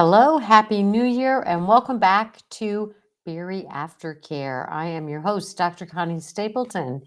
Hello, Happy New Year, and welcome back to Berry Aftercare. I am your host, Dr. Connie Stapleton.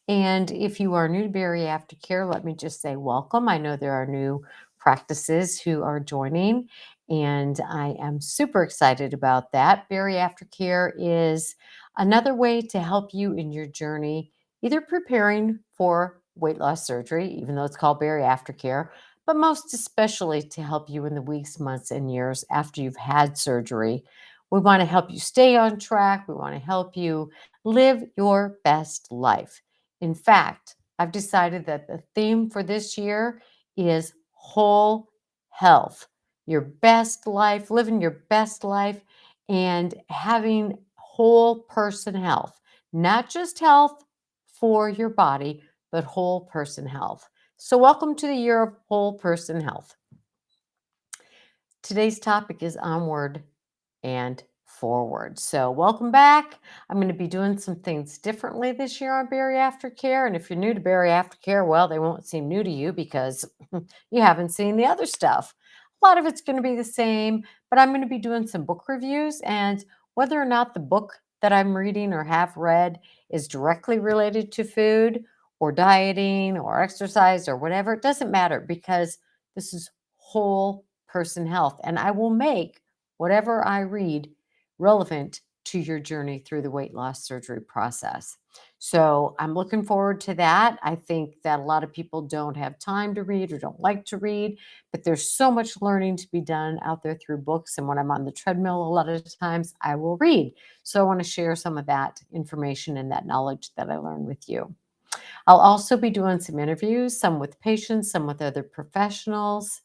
And if you are new to Berry Aftercare, let me just say welcome. I know there are new practices who are joining, and I am super excited about that. Berry Aftercare is another way to help you in your journey, either preparing for weight loss surgery, even though it's called Berry Aftercare, but most especially to help you in the weeks, months, and years after you've had surgery. We want to help you stay on track. We want to help you live your best life. In fact, I've decided that the theme for this year is whole health, your best life, living your best life, and having whole person health, not just health for your body, but whole person health. So, welcome to the year of whole person health. Today's topic is onward and forward. So, welcome back. I'm going to be doing some things differently this year on Berry Aftercare. And if you're new to Berry Aftercare, well, they won't seem new to you because you haven't seen the other stuff. A lot of it's going to be the same, but I'm going to be doing some book reviews. And whether or not the book that I'm reading or have read is directly related to food or dieting or exercise or whatever, it doesn't matter because this is whole person health. And I will make whatever I read relevant to your journey through the weight loss surgery process. So I'm looking forward to that. I think that a lot of people don't have time to read or don't like to read, but there's so much learning to be done out there through books. And when I'm on the treadmill, a lot of times I will read. So I want to share some of that information and that knowledge that I learned with you. I'll also be doing some interviews, some with patients, some with other professionals,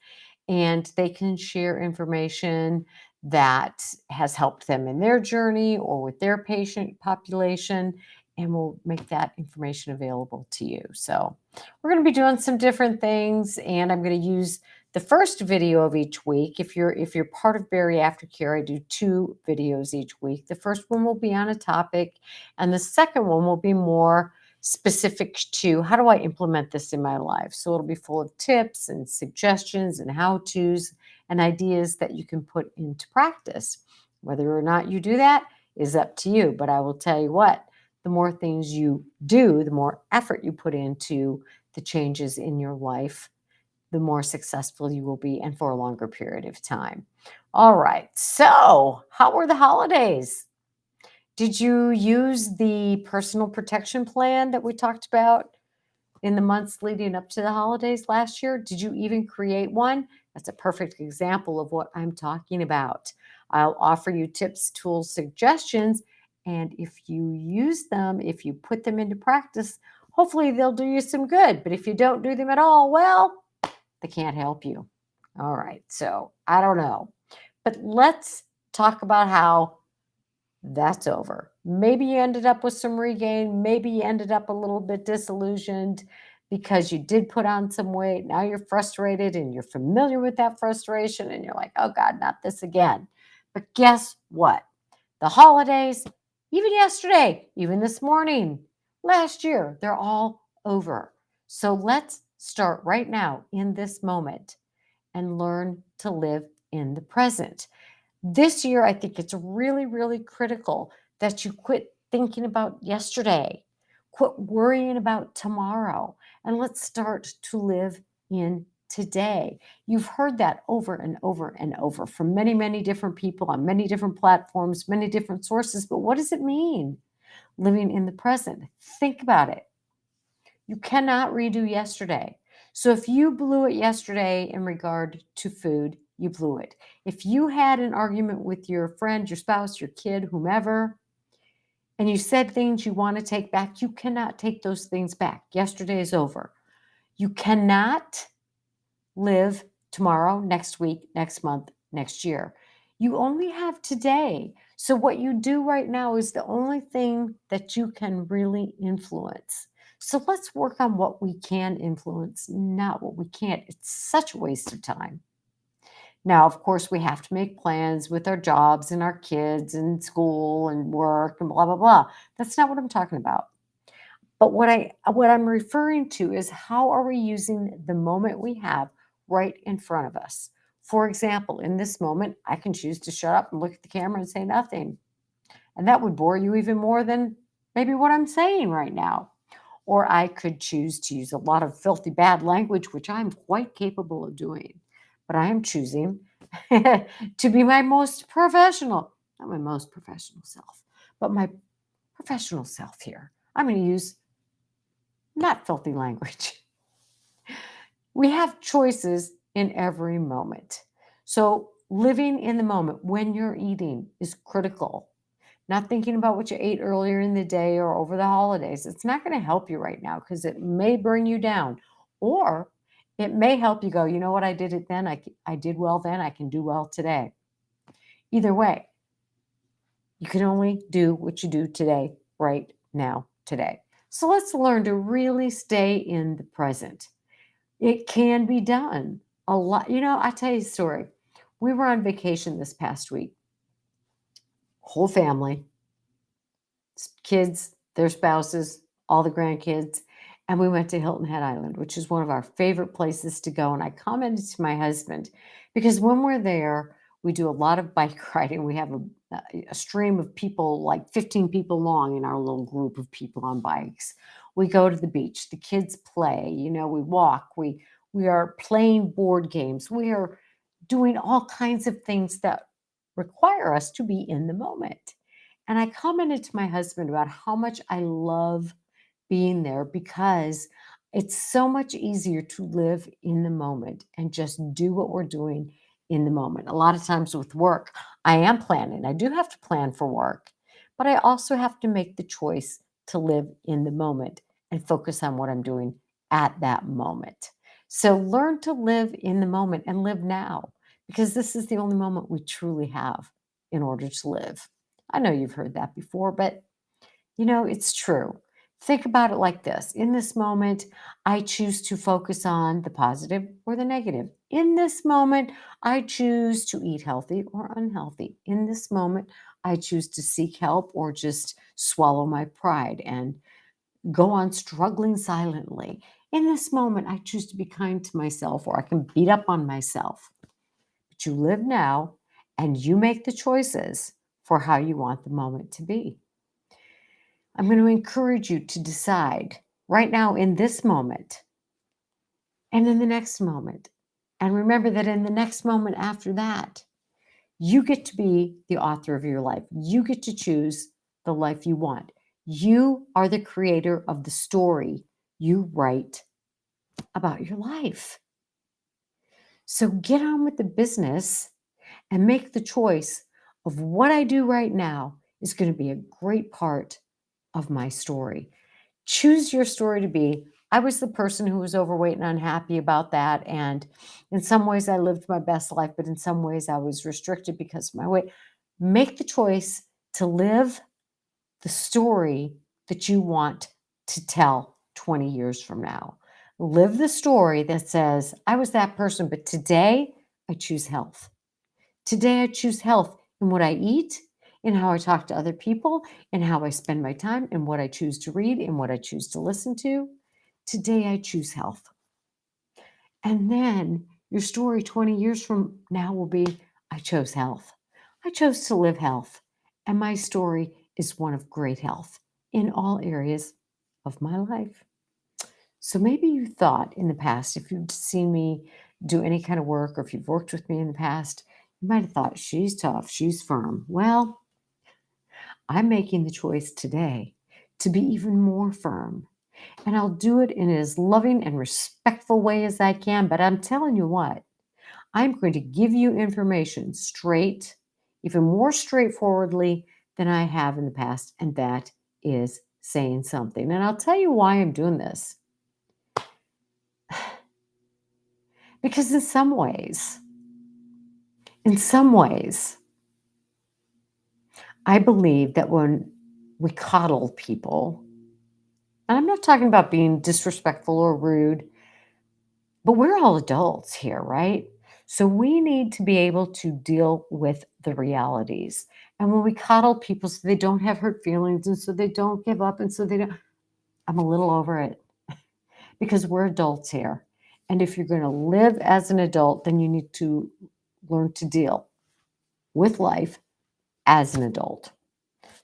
and they can share information that has helped them in their journey or with their patient population, and we'll make that information available to you. So, we're going to be doing some different things, and I'm going to use the first video of each week. If you're part of Berry Aftercare, I do 2 videos each week. The first one will be on a topic, and the second one will be more specific to how do I implement this in my life. So it'll be full of tips and suggestions and how-tos and ideas that you can put into practice. Whether or not you do that is up to you. But I will tell you what, the more things you do, the more effort you put into the changes in your life, the more successful you will be and for a longer period of time. All right. So, how were the holidays? Did you use the personal protection plan that we talked about in the months leading up to the holidays last year? Did you even create one? That's a perfect example of what I'm talking about. I'll offer you tips, tools, suggestions, and if you use them, if you put them into practice, hopefully they'll do you some good. But if you don't do them at all, well, they can't help you. All right. So I don't know. But let's talk about how that's over. Maybe you ended up with some regain. Maybe you ended up a little bit disillusioned because you did put on some weight. Now you're frustrated and you're familiar with that frustration and you're like, oh God, not this again. But guess what? The holidays, even yesterday, even this morning, last year, they're all over. So let's start right now in this moment and learn to live in the present. This year, I think it's really, really critical that you quit thinking about yesterday, quit worrying about tomorrow, and let's start to live in today. You've heard that over and over and over from many, many different people on many different platforms, many different sources. But what does it mean? Living in the present. Think about it. You cannot redo yesterday. So if you blew it yesterday in regard to food, you blew it. If you had an argument with your friend, your spouse, your kid, whomever, and you said things you want to take back, you cannot take those things back. Yesterday is over. You cannot live tomorrow, next week, next month, next year. You only have today. So what you do right now is the only thing that you can really influence. So let's work on what we can influence, not what we can't. It's such a waste of time. Now, of course, we have to make plans with our jobs and our kids and school and work and blah blah blah. That's not what I'm talking about. But what I'm referring to is how are we using the moment we have right in front of us For example, in this moment, I can choose to shut up and look at the camera and say nothing. And that would bore you even more than maybe what I'm saying right now. Or I could choose to use a lot of filthy bad language, which I'm quite capable of doing. But I am choosing to be my most professional, not my most professional self, but my professional self here. I'm going to use not filthy language. We have choices in every moment. So, living in the moment when you're eating is critical. Not thinking about what you ate earlier in the day or over the holidays. It's not going to help you right now because it may bring you down. Or it may help you go, you know what, I did it then. I did well then. I can do well today. Either way, you can only do what you do today, right now, today. So let's learn to really stay in the present. It can be done a lot. I tell you a story. We were on vacation this past week, whole family, kids, their spouses, all the grandkids, and we went to Hilton Head Island, which is one of our favorite places to go. And I commented to my husband because when we're there, we do a lot of bike riding. We have a stream of people, like 15 people long in our little group of people on bikes. We go to the beach. The kids play. We walk. We are playing board games. We are doing all kinds of things that require us to be in the moment. And I commented to my husband about how much I love being there because it's so much easier to live in the moment and just do what we're doing in the moment. A lot of times with work, I am planning. I do have to plan for work, but I also have to make the choice to live in the moment and focus on what I'm doing at that moment. So learn to live in the moment and live now because this is the only moment we truly have in order to live. I know you've heard that before, but it's true. Think about it like this. In this moment, I choose to focus on the positive or the negative. In this moment, I choose to eat healthy or unhealthy. In this moment, I choose to seek help or just swallow my pride and go on struggling silently. In this moment, I choose to be kind to myself or I can beat up on myself. But you live now and you make the choices for how you want the moment to be. I'm going to encourage you to decide right now in this moment and in the next moment. And remember that in the next moment after that, you get to be the author of your life. You get to choose the life you want. You are the creator of the story you write about your life. So get on with the business and make the choice of what I do right now is going to be a great part of my story. Choose your story to be, I was the person who was overweight and unhappy about that. And in some ways, I lived my best life, but in some ways, I was restricted because of my weight. Make the choice to live the story that you want to tell 20 years from now. Live the story that says, I was that person, but today I choose health. Today I choose health in what I eat, in how I talk to other people, in how I spend my time, in what I choose to read, in what I choose to listen to. Today I choose health. And then your story 20 years from now will be I chose health. I chose to live health. And my story is one of great health in all areas of my life. So maybe you thought in the past, if you've seen me do any kind of work or if you've worked with me in the past, you might have thought she's tough, she's firm. Well, I'm making the choice today to be even more firm. And I'll do it in as loving and respectful way as I can. But I'm telling you what, I'm going to give you information straight, even more straightforwardly than I have in the past. And that is saying something. And I'll tell you why I'm doing this. Because in some ways, I believe that when we coddle people, and I'm not talking about being disrespectful or rude, but we're all adults here, right? So we need to be able to deal with the realities. And when we coddle people so they don't have hurt feelings and so they don't give up and so they don't, I'm a little over it because we're adults here. And if you're going to live as an adult, then you need to learn to deal with life as an adult.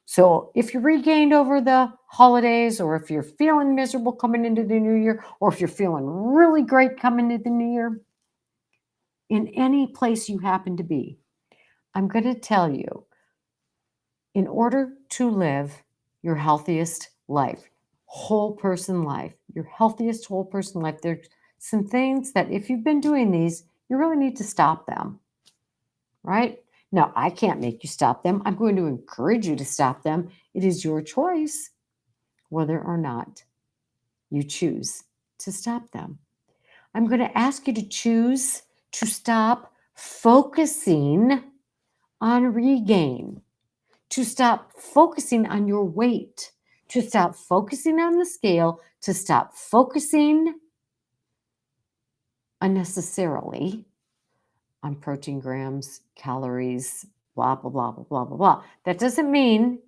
So if you regained over the holidays, or if you're feeling miserable coming into the new year, or if you're feeling really great coming into the new year, in any place you happen to be, I'm going to tell you, in order to live your healthiest life, whole person life, your healthiest whole person life, there's some things that if you've been doing these, you really need to stop them, right? Now, I can't make you stop them. I'm going to encourage you to stop them. It is your choice whether or not you choose to stop them. I'm going to ask you to choose to stop focusing on regain, to stop focusing on your weight, to stop focusing on the scale, to stop focusing unnecessarily on protein grams, calories, blah, blah, blah, blah, blah, blah, blah. That doesn't mean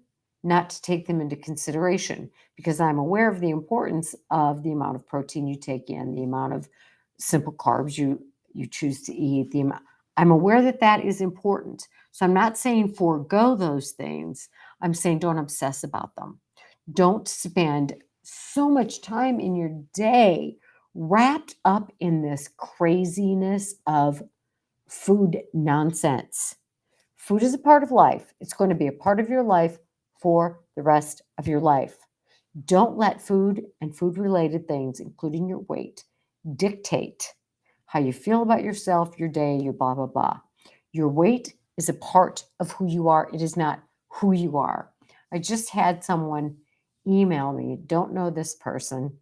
not to take them into consideration, because I'm aware of the importance of the amount of protein you take in, the amount of simple carbs you choose to eat, the amount. I'm aware that that is important. So I'm not saying forego those things. I'm saying don't obsess about them. Don't spend so much time in your day wrapped up in this craziness of food nonsense. Food is a part of life. It's going to be a part of your life for the rest of your life. Don't let food and food related things, including your weight, dictate how you feel about yourself, your day, your blah, blah, blah. Your weight is a part of who you are. It is not who you are. I just had someone email me, don't know this person,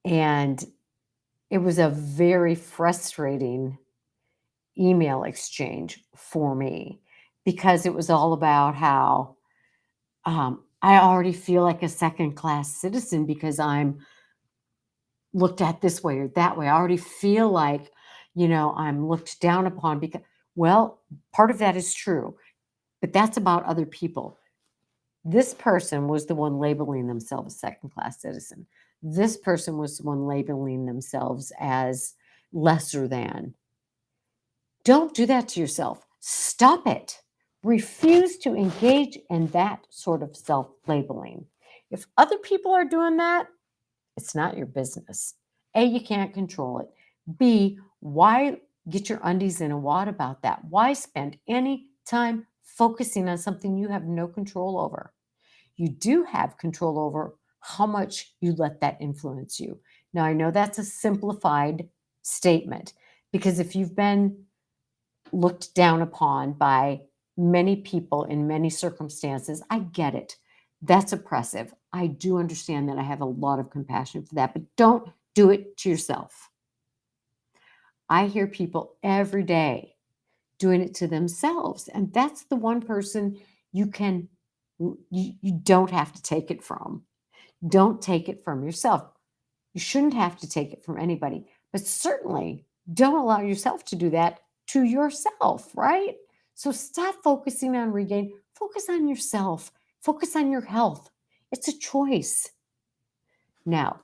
and it was a very frustrating email exchange for me, because it was all about how I already feel like a second class citizen because I'm looked at this way or that way. I already feel like, I'm looked down upon because, well, part of that is true, but that's about other people. This person was the one labeling themselves second class citizen. This person was the one labeling themselves as lesser than. Don't do that to yourself. Stop it. Refuse to engage in that sort of self labeling. If other people are doing that, it's not your business. A, you can't control it. B, why get your undies in a wad about that? Why spend any time focusing on something you have no control over? You do have control over how much you let that influence you. Now, I know that's a simplified statement, because if you've been looked down upon by many people in many circumstances, I get it. That's oppressive. I do understand that. I have a lot of compassion for that, but don't do it to yourself. I hear people every day doing it to themselves, and that's the one person you don't have to take it from. Don't take it from yourself. You shouldn't have to take it from anybody, but certainly don't allow yourself to do that to yourself, right? So stop focusing on regain. Focus on yourself. Focus on your health. It's a choice. Now,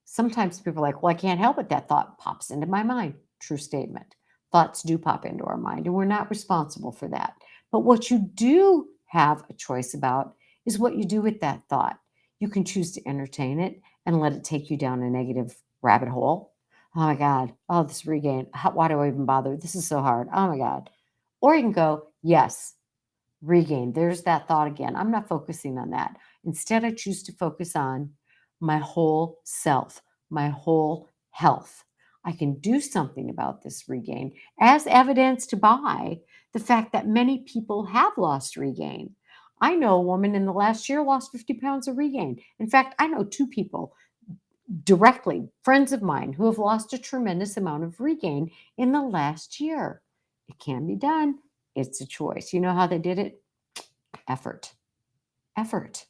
sometimes people are like, well, I can't help it. That thought pops into my mind. True statement. Thoughts do pop into our mind, and we're not responsible for that. But what you do have a choice about is what you do with that thought. You can choose to entertain it and let it take you down a negative rabbit hole. Oh my God. Oh, this regain. Why do I even bother? This is so hard. Oh my God. Or you can go, yes, regain. There's that thought again. I'm not focusing on that. Instead, I choose to focus on my whole self, my whole health. I can do something about this regain, as evidenced by the fact that many people have lost regain. I know a woman in the last year lost 50 pounds of regain. In fact, I know two people directly, friends of mine, who have lost a tremendous amount of regain in the last year. It can be done. It's a choice. You know how they did it? Effort. Effort.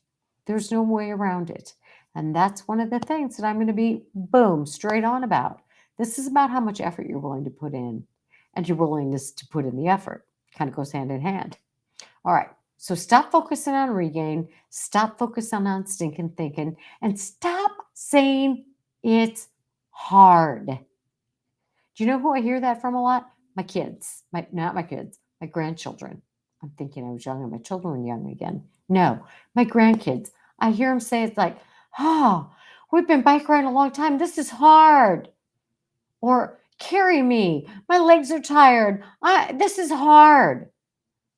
There's no way around it. And that's one of the things that I'm going to be, boom, straight on about. This is about how much effort you're willing to put in, and your willingness to put in the effort. Kind of goes hand in hand. All right. So stop focusing on regain. Stop focusing on stinking thinking. And stop saying it's hard. Do you know who I hear that from a lot? my kids, not my kids, my grandchildren. I'm thinking I was young and my children were young again. No, my grandkids. I hear them say it's like, oh, we've been bike riding a long time. This is hard. Or carry me. My legs are tired. This is hard.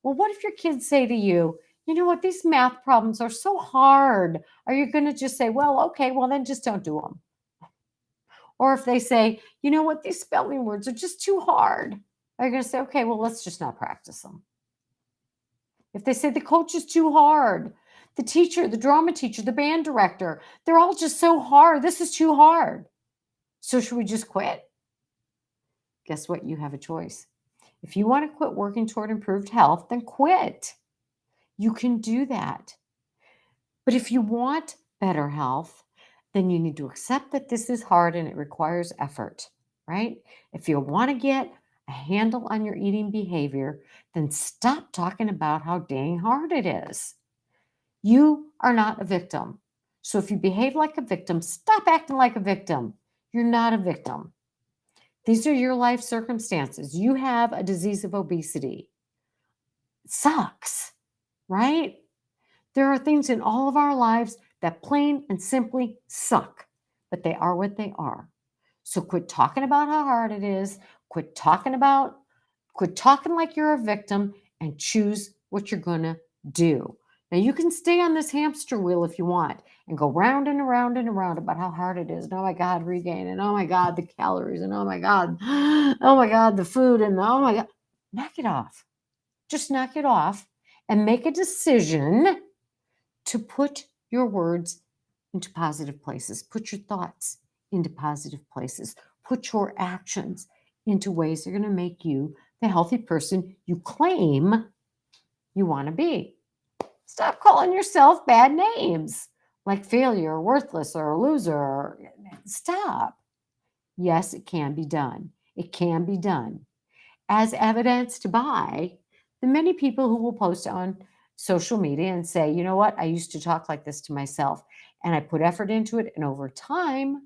Well, what if your kids say to you, you know what, these math problems are so hard? Are you going to just say, well, okay, well, then just don't do them? Or if they say, you know what, these spelling words are just too hard, are you going to say, okay, well, let's just not practice them? If they say the coach is too hard, the teacher, the drama teacher, the band director, they're all just so hard. This is too hard. So should we just quit? Guess what? You have a choice. If you want to quit working toward improved health, then quit. You can do that. But if you want better health, then you need to accept that this is hard and it requires effort, right? If you want to get a handle on your eating behavior, then stop talking about how dang hard it is. You are not a victim. So if you behave like a victim, stop acting like a victim. You're not a victim. These are your life circumstances. You have a disease of obesity. It sucks, right? There are things in all of our lives that plain and simply suck, but they are what they are. So quit talking about how hard it is. Quit talking like you're a victim and choose what you're going to do. Now you can stay on this hamster wheel if you want and go round and around and around about how hard it is. And oh my God, regain. And oh my God, the calories. And oh my God, the food. And oh my God, knock it off. Just knock it off and make a decision to put your words into positive places, put your thoughts into positive places, put your actions into ways that are going to make you the healthy person you claim you want to be. Stop calling yourself bad names like failure, or worthless, or a loser. Stop. Yes, it can be done. It can be done. As evidenced by the many people who will post on social media and say, you know what, I used to talk like this to myself and I put effort into it. And over time,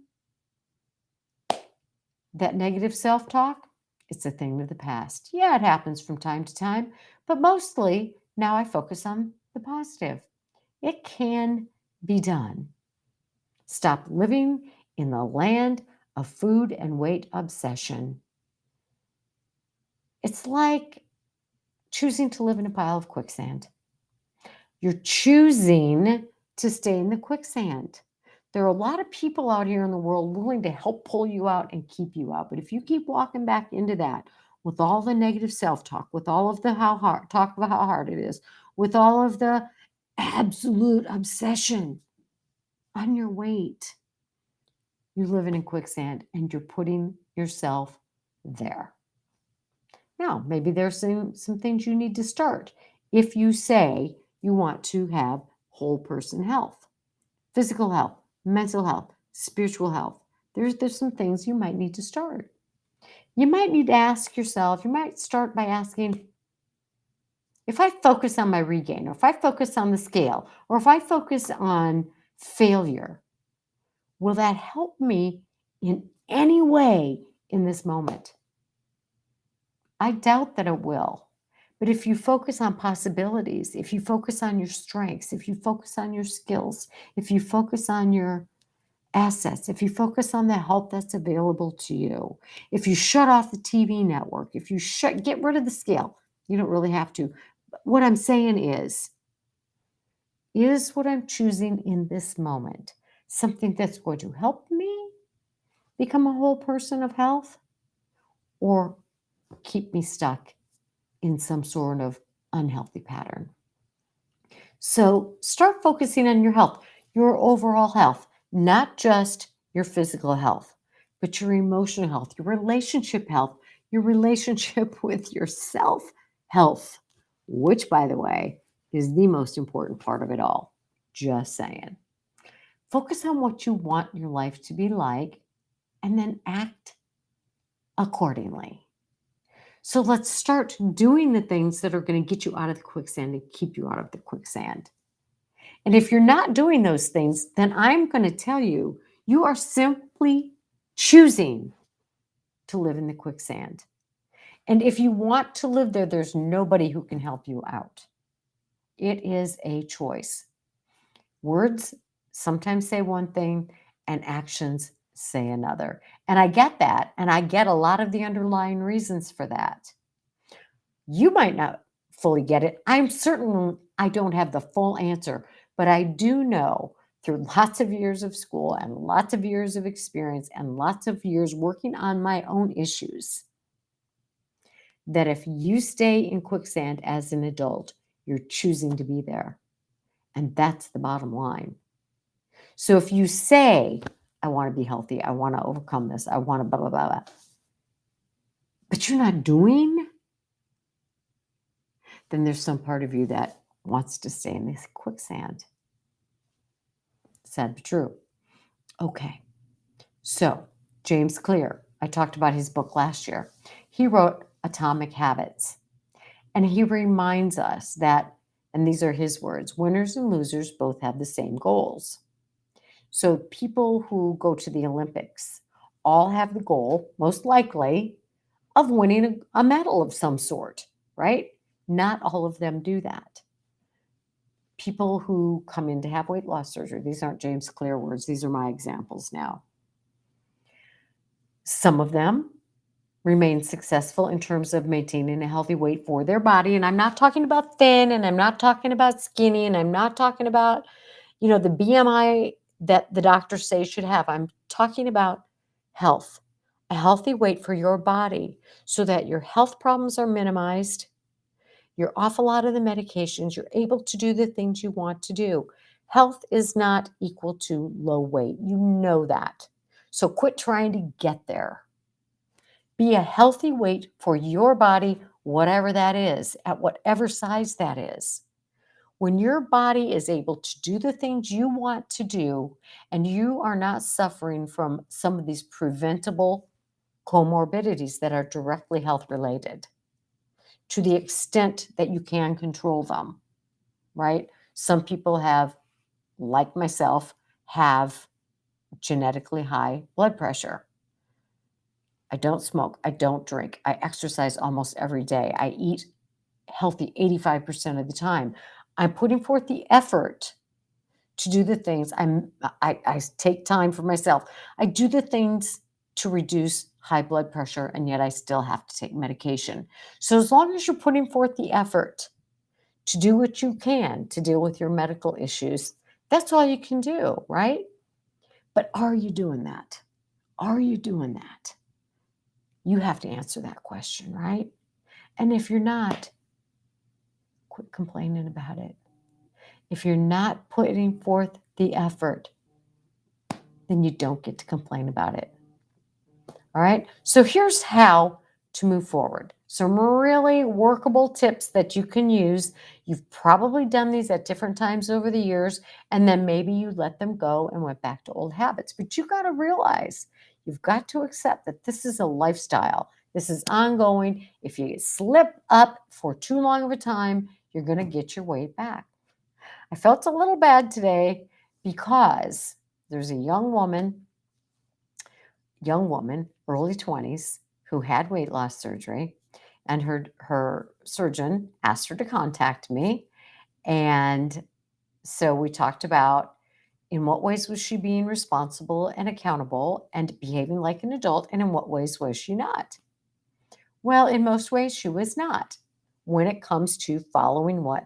that negative self talk, it's a thing of the past. Yeah, it happens from time to time, but mostly now I focus on the positive. It can be done. Stop living in the land of food and weight obsession. It's like choosing to live in a pile of quicksand. You're choosing to stay in the quicksand. There are a lot of people out here in the world willing to help pull you out and keep you out. But if you keep walking back into that with all the negative self-talk, with all of the talk about how hard it is, with all of the absolute obsession on your weight, you're living in quicksand and you're putting yourself there. Now, maybe there's some things you need to start if you say you want to have whole person health, physical health, mental health, spiritual health. There's some things you might need to start. You might need to ask yourself, you might start by asking, if I focus on my regain, or if I focus on the scale, or if I focus on failure, will that help me in any way in this moment? I doubt that it will. But if you focus on possibilities, if you focus on your strengths, if you focus on your skills, if you focus on your assets, if you focus on the help that's available to you, if you shut off the TV network, if you get rid of the scale, you don't really have to. But what I'm saying is what I'm choosing in this moment something that's going to help me become a whole person of health or keep me stuck in some sort of unhealthy pattern? So start focusing on your health, your overall health, not just your physical health, but your emotional health, your relationship health, your relationship with yourself health, which, by the way, is the most important part of it all. Just saying. Focus on what you want your life to be like and then act accordingly. So let's start doing the things that are going to get you out of the quicksand and keep you out of the quicksand. And if you're not doing those things, then I'm going to tell you, you are simply choosing to live in the quicksand. And if you want to live there, there's nobody who can help you out. It is a choice. Words sometimes say one thing and actions say another. And I get that. And I get a lot of the underlying reasons for that. You might not fully get it. I'm certain I don't have the full answer, but I do know through lots of years of school and lots of years of experience and lots of years working on my own issues that if you stay in quicksand as an adult, you're choosing to be there. And that's the bottom line. So if you say, I want to be healthy, I want to overcome this, I want to blah, blah, blah, blah, but you're not doing, then there's some part of you that wants to stay in this quicksand. Sad but true. Okay. So James Clear, I talked about his book last year. He wrote Atomic Habits. And he reminds us that, and these are his words, winners and losers both have the same goals. So people who go to the Olympics all have the goal, most likely, of winning a medal of some sort, right? Not all of them do that. People who come in to have weight loss surgery, these aren't James Clear words, these are my examples now. Some of them remain successful in terms of maintaining a healthy weight for their body. And I'm not talking about thin, and I'm not talking about skinny, and I'm not talking about, the BMI that the doctors say you should have. I'm talking about health, a healthy weight for your body so that your health problems are minimized. You're off a lot of the medications. You're able to do the things you want to do. Health is not equal to low weight. You know that. So quit trying to get there. Be a healthy weight for your body, whatever that is, at whatever size that is. When your body is able to do the things you want to do, and you are not suffering from some of these preventable comorbidities that are directly health related, to the extent that you can control them, right? Some people have, like myself, have genetically high blood pressure. I don't smoke. I don't drink. I exercise almost every day. I eat healthy 85% of the time. I'm putting forth the effort to do the things. I take time for myself. I do the things to reduce high blood pressure, and yet I still have to take medication. So as long as you're putting forth the effort to do what you can to deal with your medical issues, that's all you can do, right? But are you doing that? Are you doing that? You have to answer that question, right? And if you're not, quit complaining about it. If you're not putting forth the effort, then you don't get to complain about it. All right. So here's how to move forward. Some really workable tips that you can use. You've probably done these at different times over the years, and then maybe you let them go and went back to old habits. But you got to realize, you've got to accept that this is a lifestyle. This is ongoing. If you slip up for too long of a time, you're going to get your weight back. I felt a little bad today because there's a young woman, early 20s, who had weight loss surgery, and her surgeon asked her to contact me. And so we talked about in what ways was she being responsible and accountable and behaving like an adult, and in what ways was she not? Well, in most ways, she was not when it comes to following what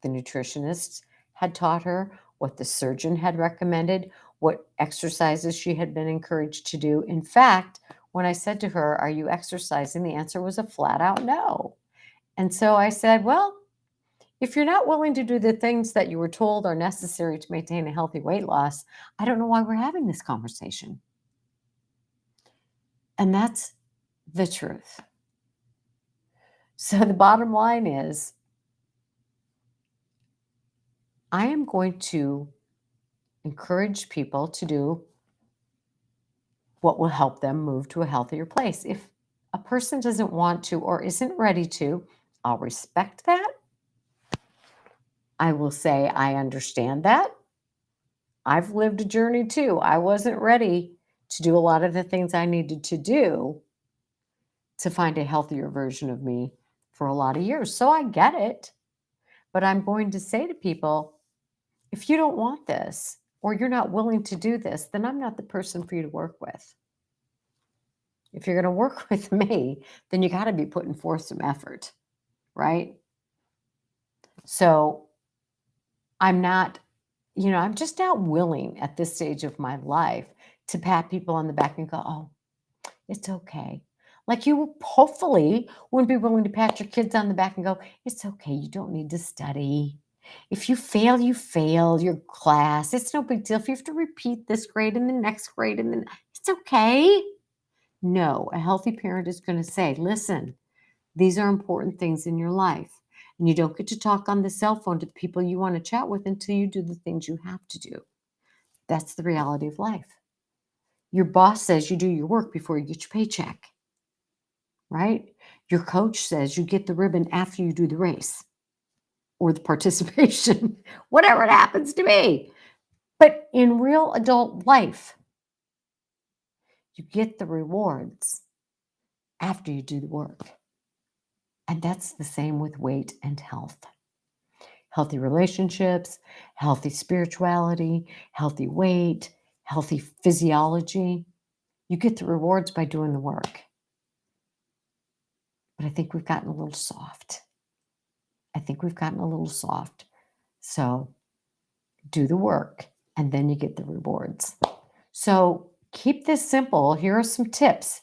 the nutritionists had taught her, what the surgeon had recommended, what exercises she had been encouraged to do. In fact, when I said to her, "Are you exercising?" the answer was a flat out no. And so I said, "Well, if you're not willing to do the things that you were told are necessary to maintain a healthy weight loss, I don't know why we're having this conversation." And that's the truth. So the bottom line is, I am going to encourage people to do what will help them move to a healthier place. If a person doesn't want to or isn't ready to, I'll respect that. I will say, I understand that. I've lived a journey too. I wasn't ready to do a lot of the things I needed to do to find a healthier version of me for a lot of years. So I get it. But I'm going to say to people, if you don't want this or you're not willing to do this, then I'm not the person for you to work with. If you're going to work with me, then you got to be putting forth some effort, right? So I'm not, I'm just not willing at this stage of my life to pat people on the back and go, oh, it's okay. Like you hopefully wouldn't be willing to pat your kids on the back and go, it's okay. You don't need to study. If you fail, you fail your class. It's no big deal. If you have to repeat this grade and the next grade and then it's okay. No, a healthy parent is going to say, listen, these are important things in your life. And you don't get to talk on the cell phone to the people you want to chat with until you do the things you have to do. That's the reality of life. Your boss says you do your work before you get your paycheck, right? Your coach says you get the ribbon after you do the race or the participation, whatever it happens to be. But in real adult life, you get the rewards after you do the work. And that's the same with weight and health. Healthy relationships, healthy spirituality, healthy weight, healthy physiology. You get the rewards by doing the work. But I think we've gotten a little soft. So do the work and then you get the rewards. So keep this simple. Here are some tips.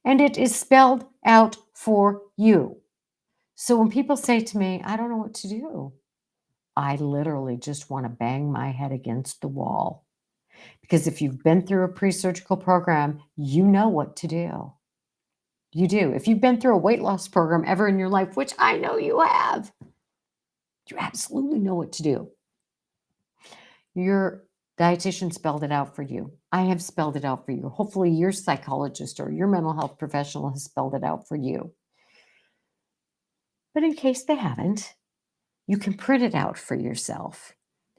And it is spelled out for you. So when people say to me, I don't know what to do, I literally just want to bang my head against the wall. Because if you've been through a pre-surgical program, you know what to do. You do. If you've been through a weight loss program ever in your life, which I know you have, you absolutely know what to do. Your dietitian spelled it out for you. I have spelled it out for you. Hopefully your psychologist or your mental health professional has spelled it out for you. But in case they haven't, you can print it out for yourself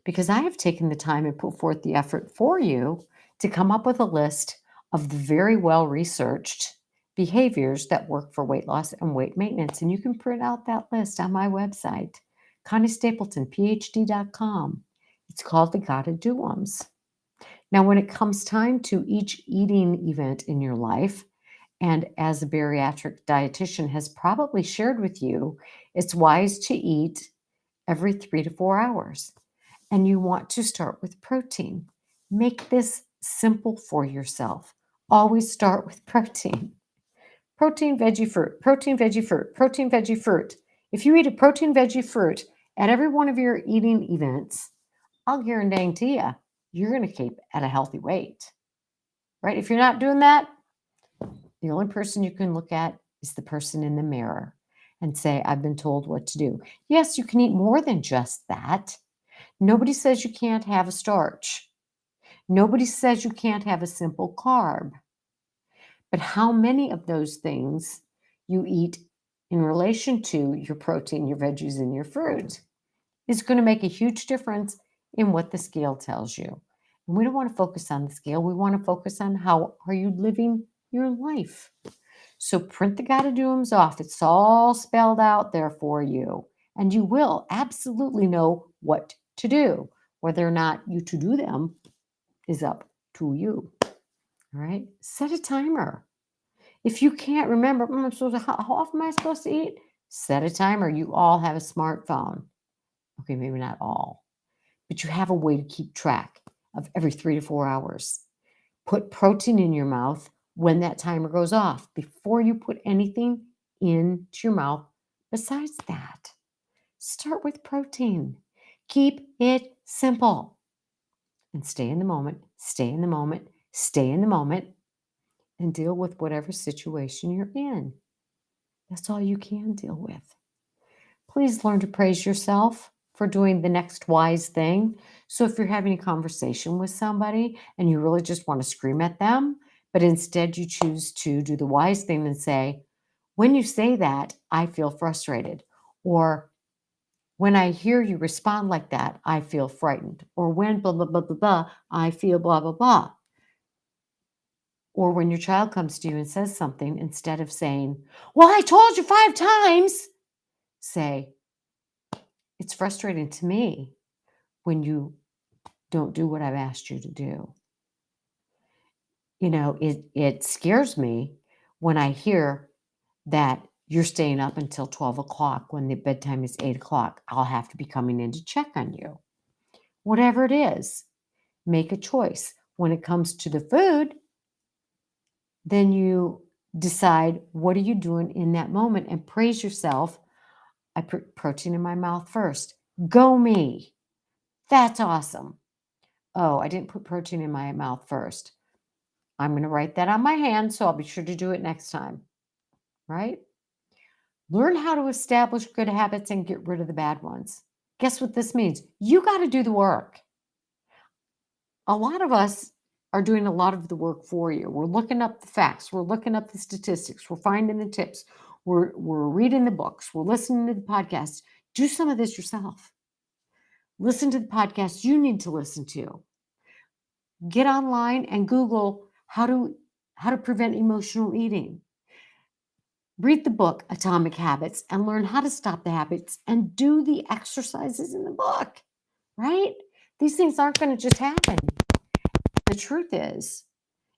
because I have taken the time and put forth the effort for you to come up with a list of the very well-researched behaviors that work for weight loss and weight maintenance. And you can print out that list on my website, ConnieStapletonPhD.com. It's called the Gotta Do-Ums. Now, when it comes time to each eating event in your life, and as a bariatric dietitian has probably shared with you, it's wise to eat every 3 to 4 hours. And you want to start with protein. Make this simple for yourself. Always start with protein. Protein, veggie, fruit, protein, veggie, fruit, protein, veggie, fruit. If you eat a protein, veggie, fruit at every one of your eating events, I'll guarantee you, you're going to keep at a healthy weight, right? If you're not doing that, the only person you can look at is the person in the mirror and say, I've been told what to do. Yes, you can eat more than just that. Nobody says you can't have a starch. Nobody says you can't have a simple carb. But how many of those things you eat in relation to your protein, your veggies, and your fruit is going to make a huge difference in what the scale tells you. And we don't want to focus on the scale. We want to focus on how are you living your life. So print the gotta do's off. It's all spelled out there for you. And you will absolutely know what to do. Whether or not you to do them is up to you. All right. Set a timer. If you can't remember, how often am I supposed to eat? Set a timer. You all have a smartphone. Okay, maybe not all, but you have a way to keep track of every 3 to 4 hours. Put protein in your mouth when that timer goes off before you put anything into your mouth besides that. Start with protein. Keep it simple and stay in the moment, stay in the moment, stay in the moment, and deal with whatever situation you're in. That's all you can deal with. Please learn to praise yourself for doing the next wise thing. So if you're having a conversation with somebody and you really just want to scream at them, but instead you choose to do the wise thing and say, when you say that, I feel frustrated. Or when I hear you respond like that, I feel frightened. Or when blah, blah, blah, blah, blah, I feel blah, blah, blah. Or when your child comes to you and says something, instead of saying, "Well, I told you 5 times," say, "It's frustrating to me when you don't do what I've asked you to do. It scares me when I hear that you're staying up until 12 o'clock when the bedtime is 8 o'clock. I'll have to be coming in to check on you." Whatever it is, make a choice. When it comes to the food, then you decide, what are you doing in that moment, and praise yourself. I put protein in my mouth first. Go me. That's awesome. Oh, I didn't put protein in my mouth first. I'm going to write that on my hand, so I'll be sure to do it next time. Right? Learn how to establish good habits and get rid of the bad ones. Guess what this means? You got to do the work. A lot of us are doing a lot of the work for you. We're looking up the facts. We're looking up the statistics. We're finding the tips. We're reading the books. We're listening to the podcasts. Do some of this yourself. Listen to the podcasts you need to listen to. Get online and Google how to prevent emotional eating. Read the book Atomic Habits and learn how to stop the habits and do the exercises in the book, right? These things aren't going to just happen. The truth is,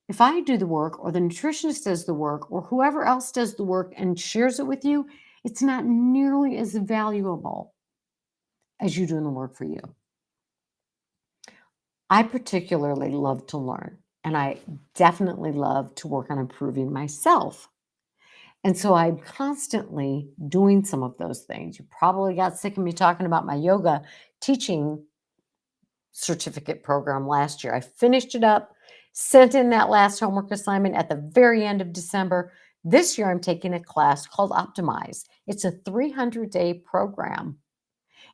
if I do the work or the nutritionist does the work or whoever else does the work and shares it with you, it's not nearly as valuable as you doing the work for you. I particularly love to learn, and I definitely love to work on improving myself. And so I'm constantly doing some of those things. You probably got sick of me talking about my yoga teaching certificate program last year. I finished it up, sent in that last homework assignment at the very end of December. This year, I'm taking a class called Optimize. It's a 300-day program.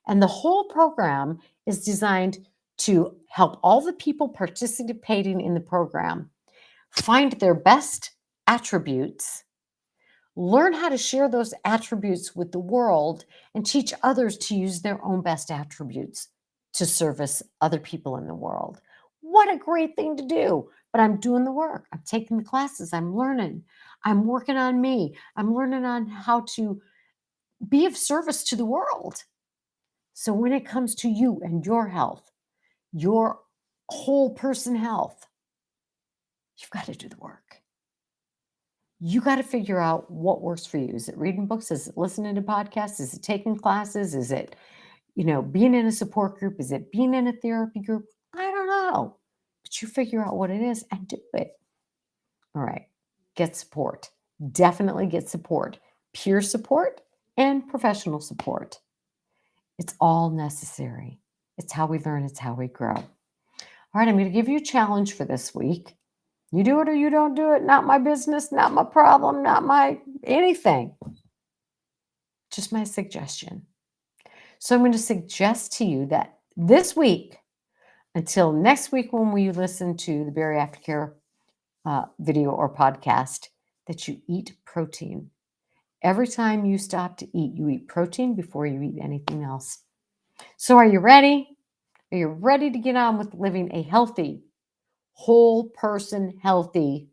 And the whole program is designed to help all the people participating in the program find their best attributes, learn how to share those attributes with the world, and teach others to use their own best attributes to service other people in the world. What a great thing to do. But I'm doing the work. I'm taking the classes. I'm learning. I'm working on me. I'm learning on how to be of service to the world. So when it comes to you and your health, your whole person health, you've got to do the work. You got to figure out what works for you. Is it reading books? Is it listening to podcasts? Is it taking classes? Is it, being in a support group? Is it being in a therapy group? I don't know. But you figure out what it is and do it. All right. Get support. Definitely get support. Peer support and professional support. It's all necessary. It's how we learn. It's how we grow. All right. I'm going to give you a challenge for this week. You do it or you don't do it. Not my business, not my problem, not my anything. Just my suggestion. So I'm going to suggest to you that this week, until next week when we listen to the Berry Aftercare video or podcast, that you eat protein. Every time you stop to eat, you eat protein before you eat anything else. So are you ready? Are you ready to get on with living a healthy, whole person, healthy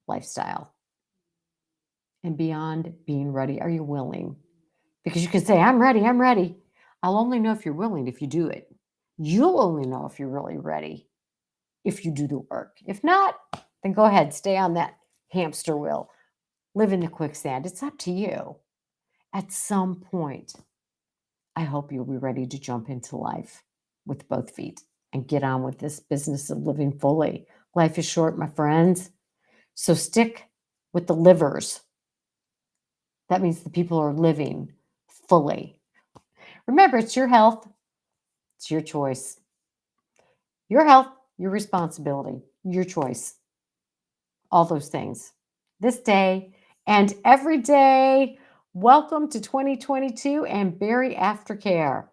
lifestyle? And beyond being ready, are you willing? Because you can say, I'm ready, I'm ready. I'll only know if you're willing if you do it. You'll only know if you're really ready if you do the work. If not, then go ahead, stay on that hamster wheel, live in the quicksand. It's up to you. At some point, I hope you'll be ready to jump into life with both feet and get on with this business of living fully. Life is short, my friends. So stick with the livers. That means the people are living fully. Remember, it's your health. It's your choice. Your health, your responsibility, your choice. All those things. This day and every day. Welcome to 2022 and Berry Aftercare.